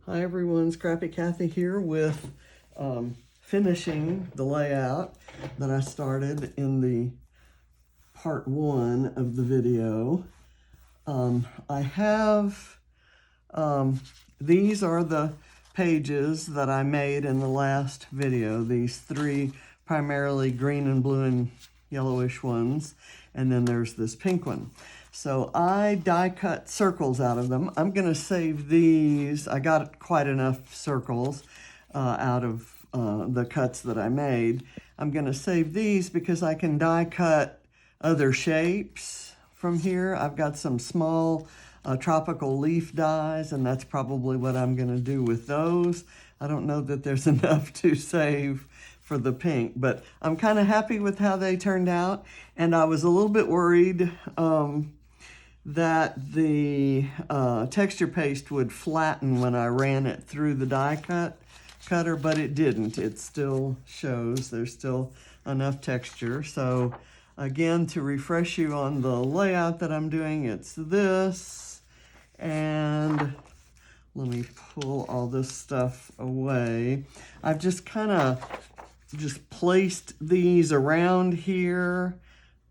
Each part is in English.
Hi everyone, Scrappy Kathy here with finishing the layout that I started in the part 1 of the video. I have, these are the pages that I made in the last video, these 3 primarily green and blue and yellowish ones, and then there's this pink one. So I die cut circles out of them. I'm going to save these. I got quite enough circles out of the cuts that I made. I'm going to save these because I can die cut other shapes from here. I've got some small tropical leaf dies, and that's probably what I'm going to do with those. I don't know that there's enough to save for the pink, but I'm kind of happy with how they turned out. And I was a little bit worried that the texture paste would flatten when I ran it through the die cutter, but it didn't. It still shows there's still enough texture. So again, to refresh you on the layout that I'm doing, it's this, and let me pull all this stuff away. I've just kind of placed these around here.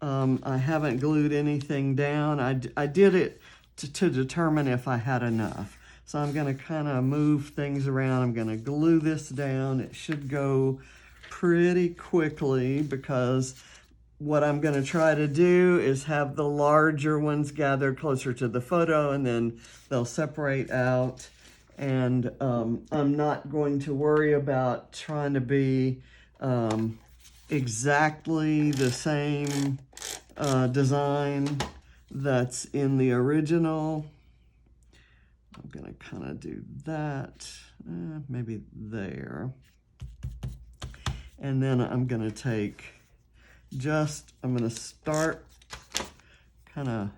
I haven't glued anything down. I did it to determine if I had enough. So I'm going to kind of move things around. I'm going to glue this down. It should go pretty quickly because what I'm going to try to do is have the larger ones gathered closer to the photo, and then they'll separate out. And I'm not going to worry about trying to be exactly the same design that's in the original. I'm going to kind of do that, maybe there. And then I'm going to take I'm going to start kind of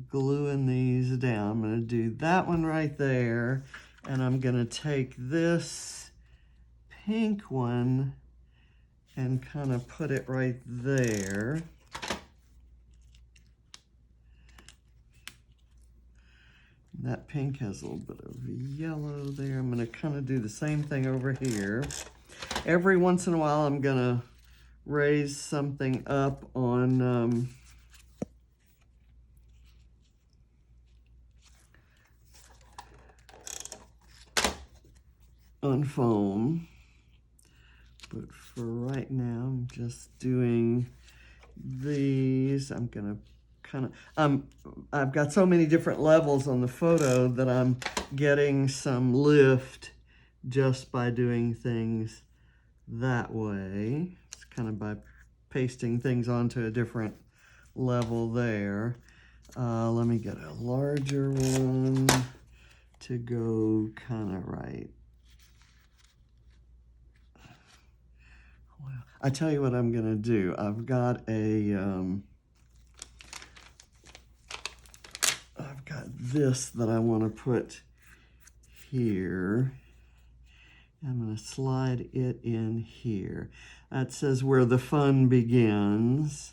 gluing these down. I'm going to do that one right there, and I'm going to take this pink one and kind of put it right there. That pink has a little bit of yellow there. I'm going to kind of do the same thing over here. Every once in a while, I'm going to raise something up on foam. But for right now, I'm just doing these. I'm gonna kind of, I've got so many different levels on the photo that I'm getting some lift just by doing things that way. It's kind of by pasting things onto a different level there. Let me get a larger one to go kind of right. Well, I tell you what I'm gonna do. I've got this that I want to put here. I'm going to slide it in here. That says Where the Fun Begins,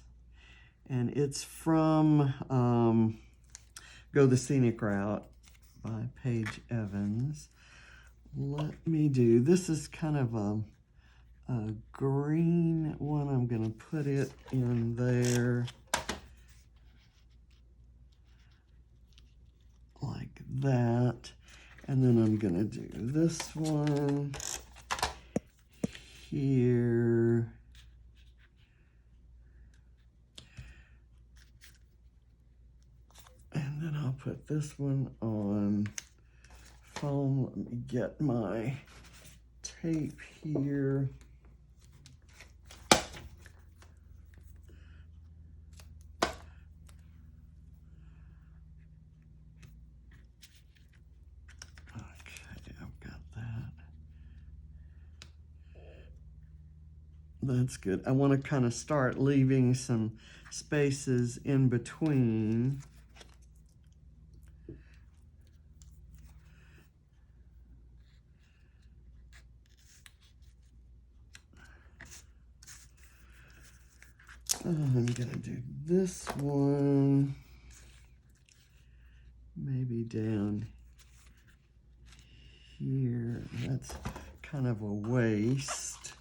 and it's from Go the Scenic Route by Paige Evans. Let me do, this is kind of a green one. I'm going to put it in there like that. And then I'm going to do this one here. And then I'll put this one on foam. Let me get my tape here. That's good. I want to kind of start leaving some spaces in between. I'm going to do this one maybe down here. That's kind of a waste.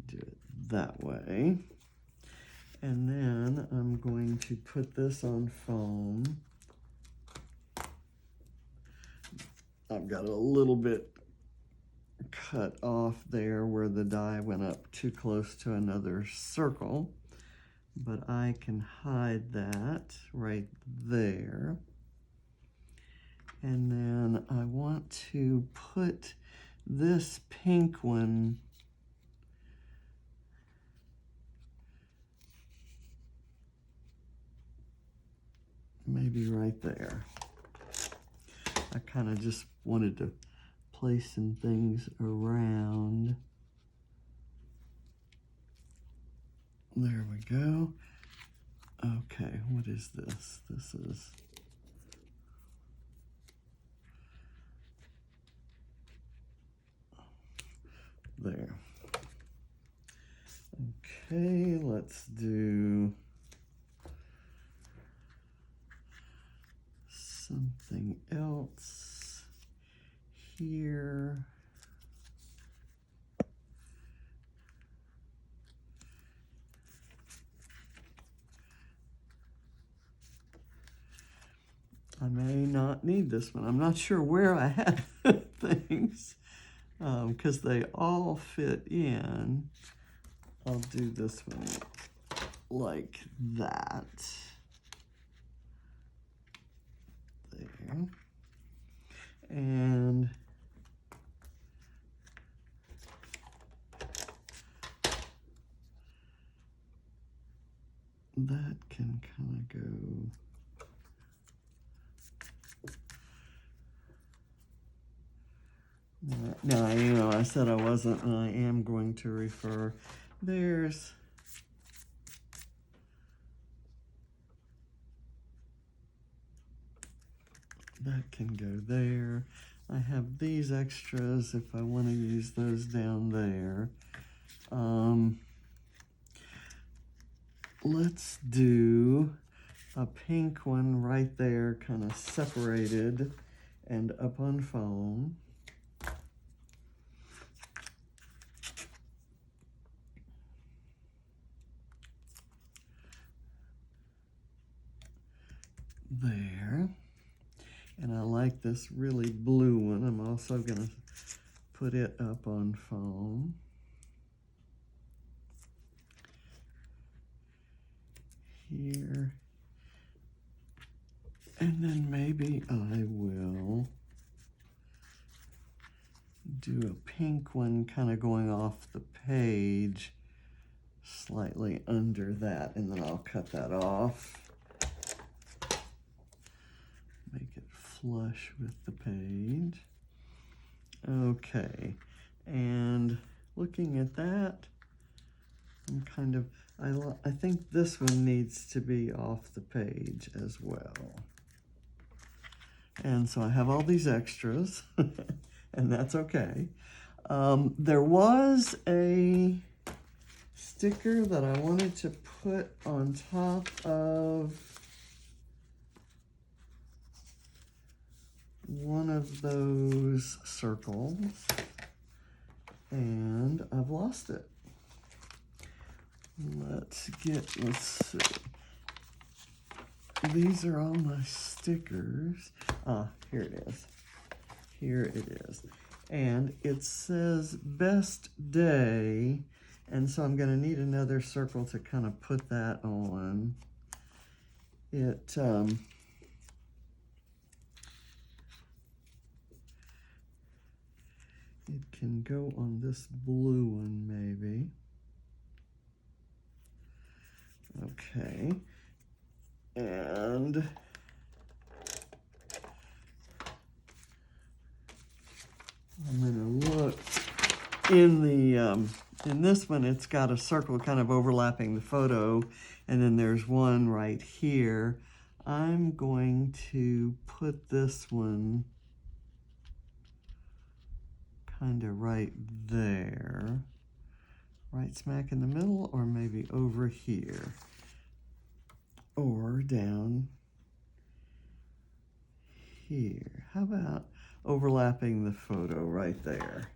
Do it that way. And then I'm going to put this on foam. I've got a little bit cut off there where the die went up too close to another circle, but I can hide that right there. And then I want to put this pink one maybe right there. I kind of just wanted to place some things around. There we go. Okay, what is this? This is there. Okay, let's do something else here. I may not need this one. I'm not sure where I have things because they all fit in. I'll do this one like that. There. And that can kind of go now, you know, I said I wasn't, and I am going to refer. There's that can go there. I have these extras if I want to use those down there. Let's do a pink one right there, kind of separated and up on foam. There. And I like this really blue one. I'm also going to put it up on foam. Here. And then maybe I will do a pink one kind of going off the page slightly under that, and then I'll cut that off. Make it flush with the page. Okay, and looking at that, I'm kind of, I think this one needs to be off the page as well. And so I have all these extras, and that's okay. There was a sticker that I wanted to put on top of one of those circles, and I've lost it. Let's see. These are all my stickers. Ah, here it is. Here it is. And it says best day, and so I'm gonna need another circle to kind of put that on. It can go on this blue one maybe. Okay. And I'm gonna look in the in this one. It's got a circle kind of overlapping the photo, and then there's one right here. I'm going to put this one kind of right there. right smack in the middle, or maybe over here, or down here. How about overlapping the photo right there?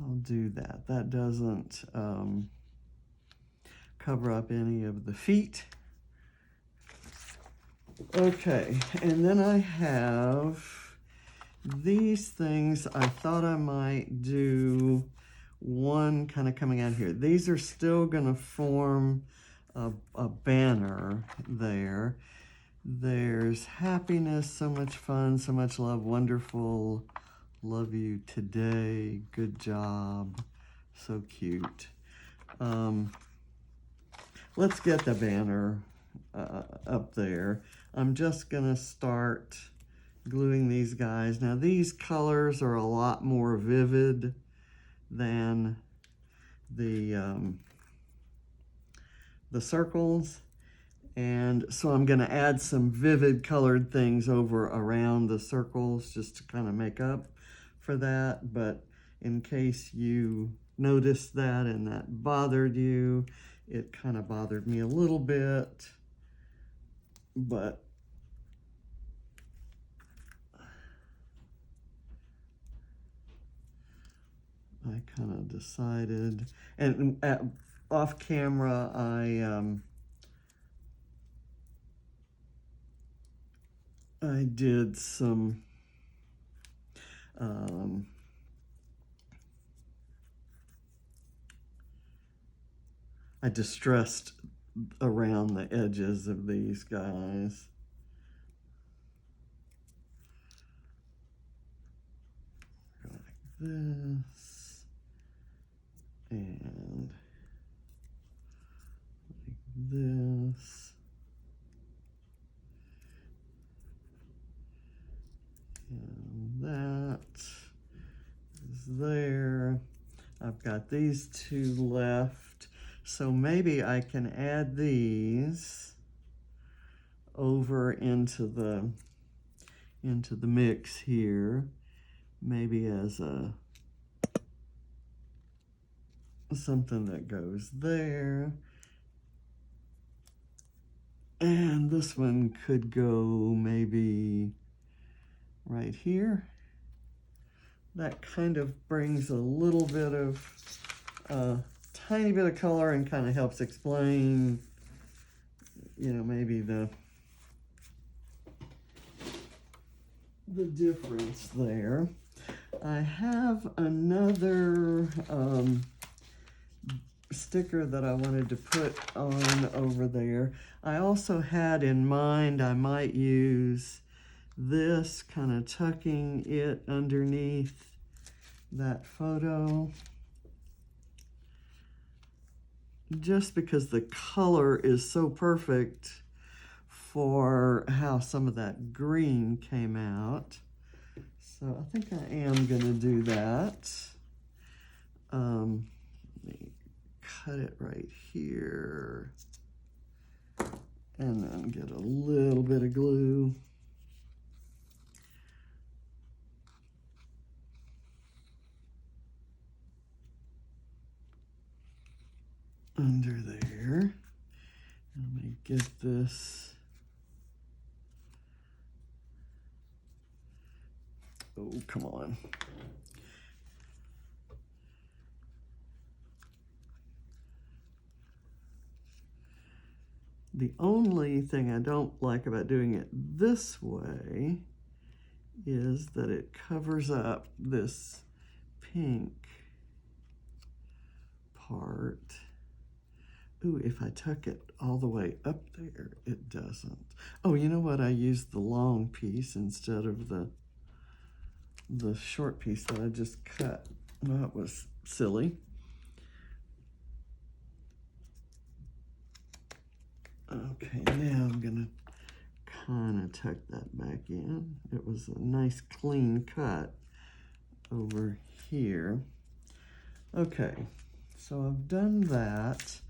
I'll do that. That doesn't cover up any of the feet. Okay, and then I have these things. I thought I might do one kind of coming out here. These are still going to form a banner there. There's happiness, so much fun, so much love, wonderful, love you today, good job, so cute. Let's get the banner up there. I'm just gonna start gluing these guys. Now these colors are a lot more vivid than the circles. And so I'm going to add some vivid colored things over around the circles just to kind of make up for that. But in case you noticed that and that bothered you, it kind of bothered me a little bit. But I kind of decided, and off camera, I did some I distressed around the edges of these guys. Like this, and like this. And that is there. I've got these two left, so maybe I can add these over into the mix here, maybe as something that goes there. And this one could go maybe right here. That kind of brings a little bit of, tiny bit of color and kind of helps explain, you know, maybe the difference there. I have another sticker that I wanted to put on over there. I also had in mind I might use this, kind of tucking it underneath that photo, just because the color is so perfect for how some of that green came out. So I think I am going to do that. Let me cut it right here and then get a little bit of glue. Under there. Let me get this. Oh, come on. The only thing I don't like about doing it this way is that it covers up this pink part. Ooh, if I tuck it all the way up there, it doesn't. Oh, you know what? I used the long piece instead of the short piece that I just cut. That was silly. Okay, now I'm gonna kind of tuck that back in. It was a nice clean cut over here. Okay, so I've done that.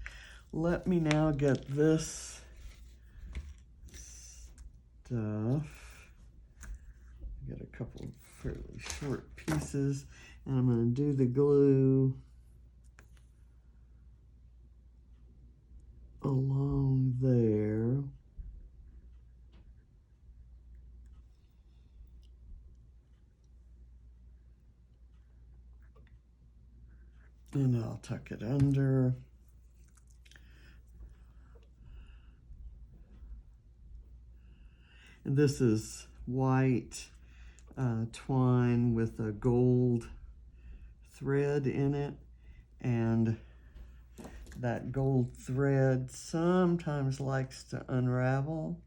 Let me now get this stuff. I got a couple of fairly short pieces, And I'm going to do the glue along there. And I'll tuck it under. And this is white twine with a gold thread in it. And that gold thread sometimes likes to unravel.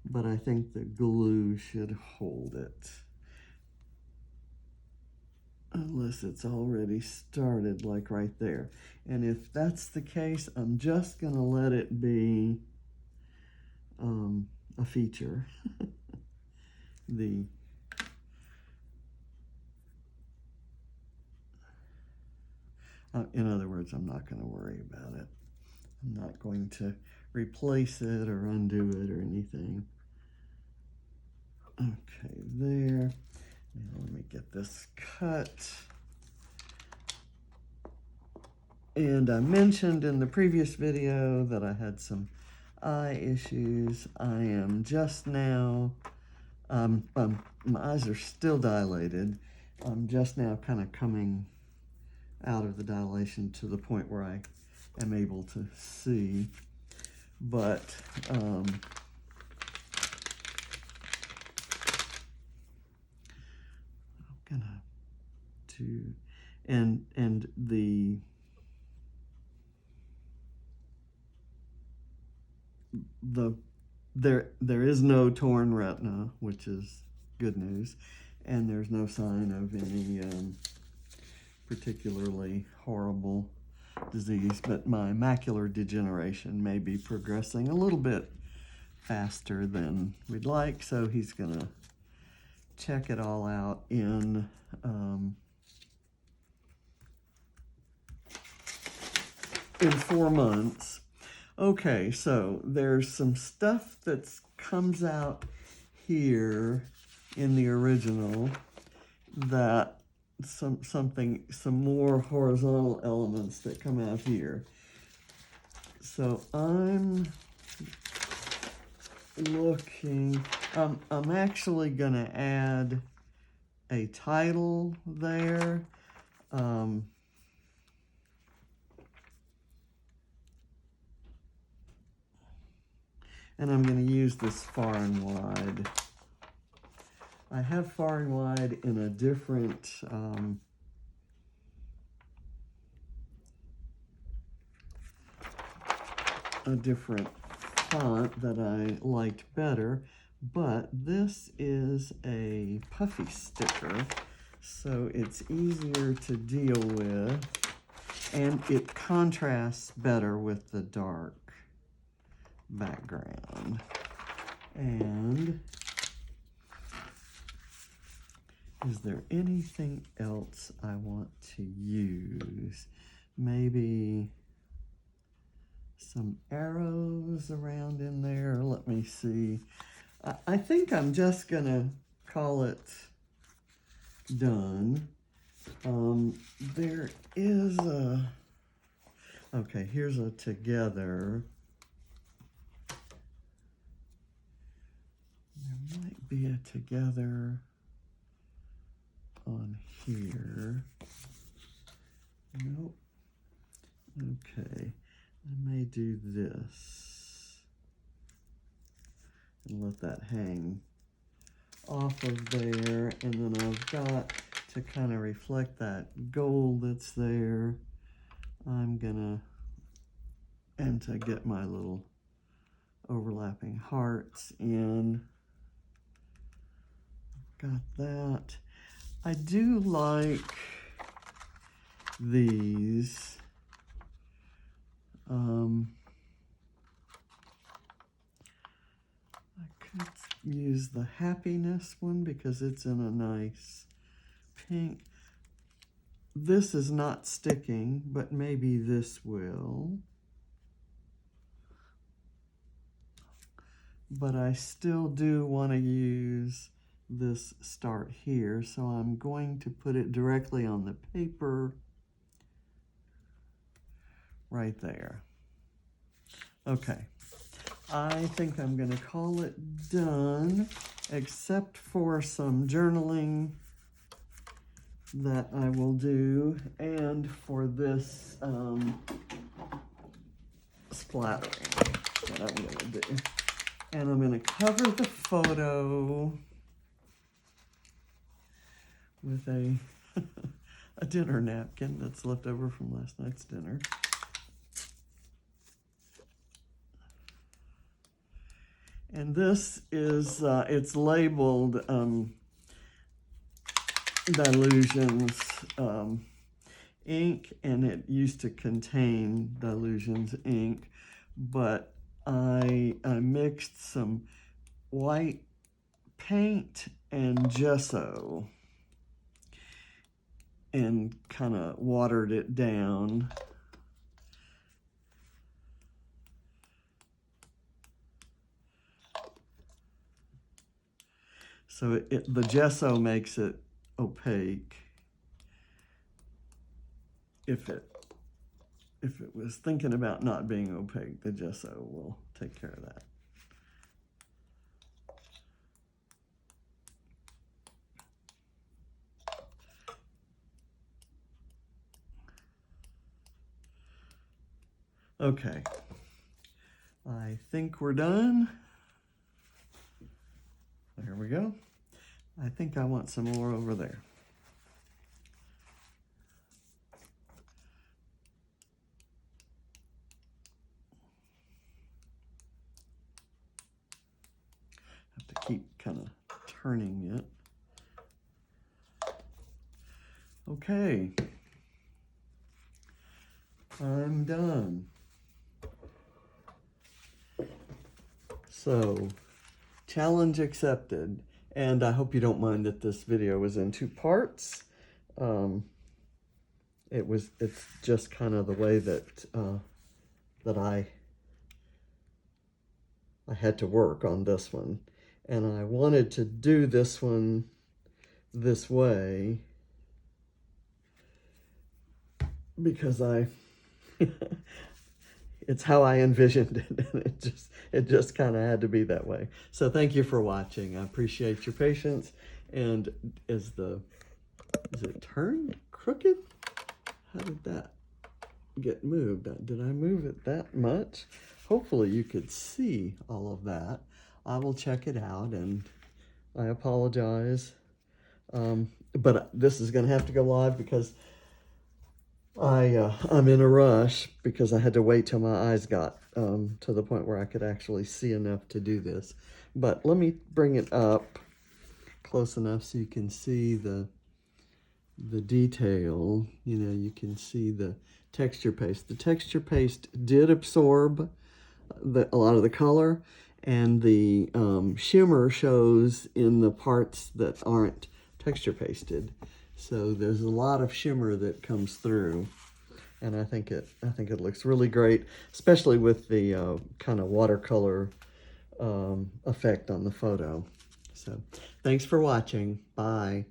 But I think the glue should hold it. Unless it's already started, like right there. And if that's the case, I'm just gonna let it be a feature. In other words, I'm not gonna worry about it. I'm not going to replace it or undo it or anything. Okay, there. Now let me get this cut. And I mentioned in the previous video that I had some eye issues. I am just now, my eyes are still dilated. I'm just now kind of coming out of the dilation to the point where I am able to see. But I'm gonna do, and there is no torn retina, which is good news, and there's no sign of any particularly horrible disease, but my macular degeneration may be progressing a little bit faster than we'd like, so he's gonna check it all out in 4 months. Okay, so there's some stuff that comes out here in the original, that some more horizontal elements that come out here. So I'm looking, I'm actually gonna add a title there. And I'm going to use this far and wide. I have far and wide in a different font that I liked better, but this is a puffy sticker, so it's easier to deal with, and it contrasts better with the dark background. And is there anything else I want to use? Maybe some arrows around in there. Let me see. I think I'm just gonna call it done. There is a, okay, here's a together. There might be a together on here. Nope. Okay, I may do this and let that hang off of there, and then I've got to kind of reflect that gold that's there. I'm gonna, and to get my little overlapping hearts in. Got that. I do like these. I could use the happiness one because it's in a nice pink. This is not sticking, but maybe this will. but I still do want to use this start here, so I'm going to put it directly on the paper right there. Okay, I think I'm going to call it done, except for some journaling that I will do, and for this splattering that I'm going to do. And I'm going to cover the photo with a dinner napkin that's left over from last night's dinner. And this is, it's labeled Dilutions ink, and it used to contain Dilutions ink, but I mixed some white paint and gesso and kind of watered it down. So the gesso makes it opaque. If it was thinking about not being opaque, the gesso will take care of that. Okay, I think we're done. There we go. I think I want some more over there. Have to keep kind of turning it. Okay, I'm done. So, challenge accepted. And I hope you don't mind that this video was in 2 parts. It's just kind of the way that that I had to work on this one. And I wanted to do this one this way because it's how I envisioned it, and it just kind of had to be that way. So thank you for watching. I appreciate your patience. And is it turned crooked? How did that get moved? Did I move it that much? Hopefully you could see all of that. I will check it out, and I apologize. But this is going to have to go live because I'm in a rush because I had to wait till my eyes got to the point where I could actually see enough to do this. But let me bring it up close enough so you can see the detail. You know, you can see the texture paste. The texture paste did absorb a lot of the color, and the shimmer shows in the parts that aren't texture pasted. So there's a lot of shimmer that comes through, and I think it looks really great, especially with the kind of watercolor effect on the photo. So thanks for watching. Bye.